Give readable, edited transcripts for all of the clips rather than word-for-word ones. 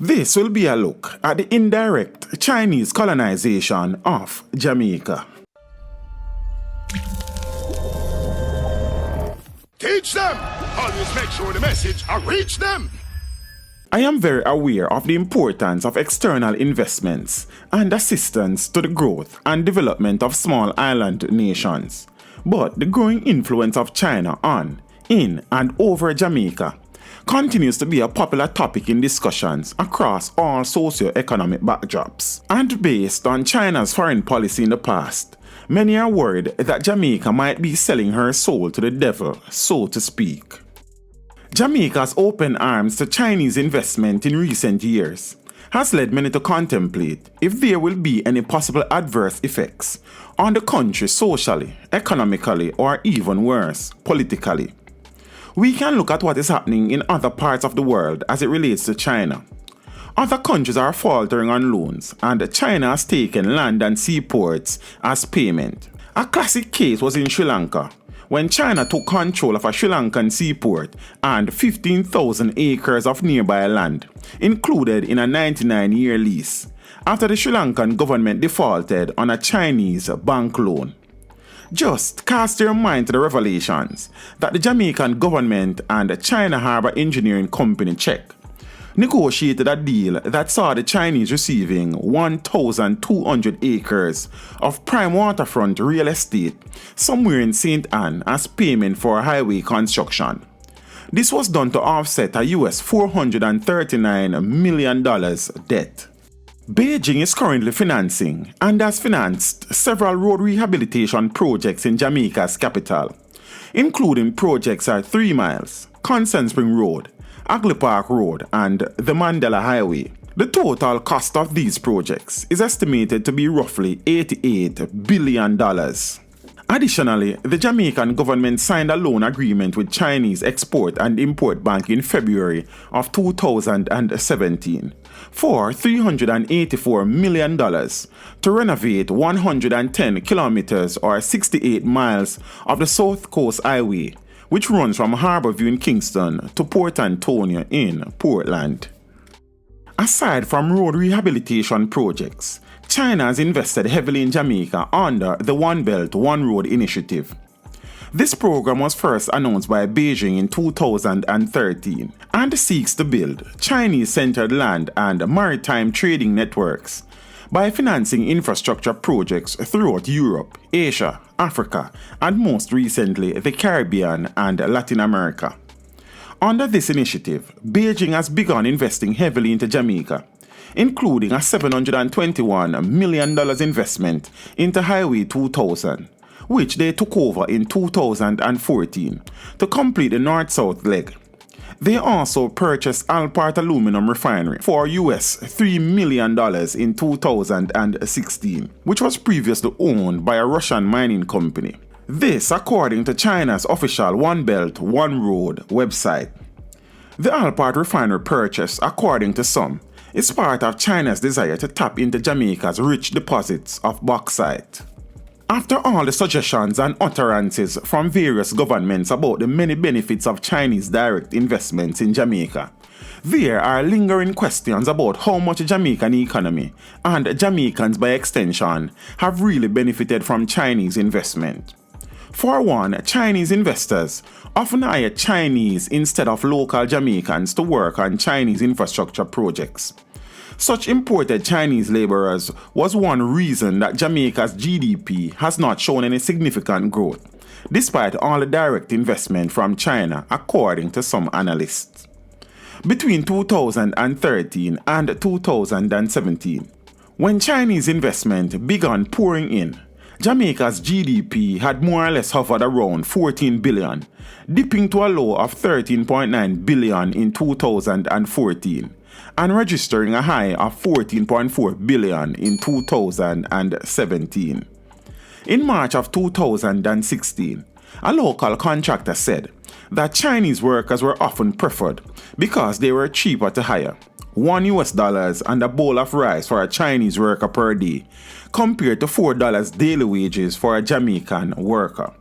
This will be a look at the indirect Chinese colonization of Jamaica. Teach them! Always make sure the message reach them! I am very aware of the importance of external investments and assistance to the growth and development of small island nations. But the growing influence of China on, in, and over Jamaica continues to be a popular topic in discussions across all socio-economic backdrops. And based on China's foreign policy in the past, many are worried that Jamaica might be selling her soul to the devil, so to speak. Jamaica's open arms to Chinese investment in recent years has led many to contemplate if there will be any possible adverse effects on the country socially, economically, or even worse, politically. We can look at what is happening in other parts of the world as it relates to China. Other countries are faltering on loans, and China has taken land and seaports as payment. A classic case was in Sri Lanka, when China took control of a Sri Lankan seaport and 15,000 acres of nearby land, included in a 99-year lease, after the Sri Lankan government defaulted on a Chinese bank loan. Just cast your mind to the revelations that the Jamaican government and China Harbour Engineering Company CHEC negotiated a deal that saw the Chinese receiving 1,200 acres of prime waterfront real estate somewhere in St. Anne as payment for highway construction. This was done to offset a US $439 million debt. Beijing is currently financing and has financed several road rehabilitation projects in Jamaica's capital, including projects at 3 Miles, Consent Spring Road, Agley Park Road, and the Mandela Highway. The total cost of these projects is estimated to be roughly $88 billion. Additionally, the Jamaican government signed a loan agreement with Chinese Export and Import Bank in February of 2017 for $384 million to renovate 110 kilometers or 68 miles of the South Coast Highway, which runs from Harborview in Kingston to Port Antonio in Portland. Aside from road rehabilitation projects, China has invested heavily in Jamaica under the One Belt, One Road initiative. This program was first announced by Beijing in 2013 and seeks to build Chinese-centered land and maritime trading networks by financing infrastructure projects throughout Europe, Asia, Africa, and most recently the Caribbean and Latin America. Under this initiative, Beijing has begun investing heavily into Jamaica, including a $721 million investment into Highway 2000, which they took over in 2014 to complete the north-south leg. They also purchased Alpart Aluminum Refinery for US $3 million in 2016, which was previously owned by a Russian mining company. This according to China's official One Belt, One Road website. The Alpart Refinery purchase, according to some, is part of China's desire to tap into Jamaica's rich deposits of bauxite. After all the suggestions and utterances from various governments about the many benefits of Chinese direct investments in Jamaica, there are lingering questions about how much the Jamaican economy and Jamaicans by extension have really benefited from Chinese investment. For one, Chinese investors often hire Chinese instead of local Jamaicans to work on Chinese infrastructure projects. Such imported Chinese laborers was one reason that Jamaica's GDP has not shown any significant growth, despite all the direct investment from China, according to some analysts. Between 2013 and 2017, when Chinese investment began pouring in, Jamaica's GDP had more or less hovered around $14 billion, dipping to a low of $13.9 billion in 2014, and registering a high of $14.4 billion in 2017. In March of 2016, a local contractor said that Chinese workers were often preferred because they were cheaper to hire, $1 and a bowl of rice for a Chinese worker per day, compared to $4 daily wages for a Jamaican worker.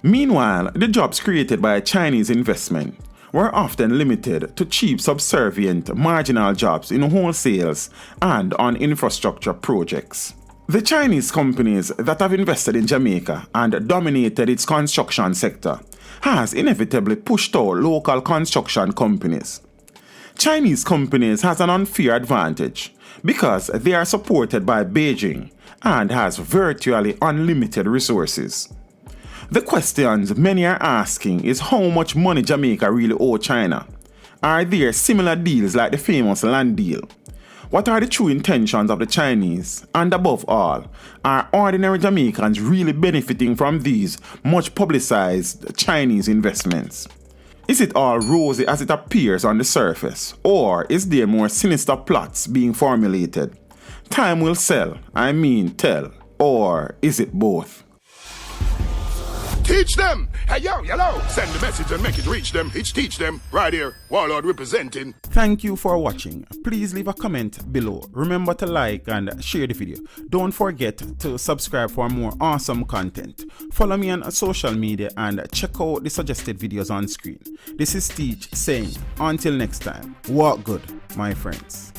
Meanwhile, the jobs created by Chinese investment were often limited to cheap, subservient, marginal jobs in wholesales and on infrastructure projects. The Chinese companies that have invested in Jamaica and dominated its construction sector has inevitably pushed out local construction companies. Chinese companies has an unfair advantage because they are supported by Beijing and has virtually unlimited resources. The questions many are asking is how much money Jamaica really owe China. Are there similar deals like the famous land deal? What are the true intentions of the Chinese? And above all, are ordinary Jamaicans really benefiting from these much publicized Chinese investments? Is it all rosy as it appears on the surface, or is there more sinister plots being formulated? Time will tell, or is it both? Teach them! Hey, yo, yellow! Send the message and make it reach them. It's teach them. Right here, Warlord representing. Thank you for watching. Please leave a comment below. Remember to like and share the video. Don't forget to subscribe for more awesome content. Follow me on social media and check out the suggested videos on screen. This is Teach saying, until next time, walk good, my friends.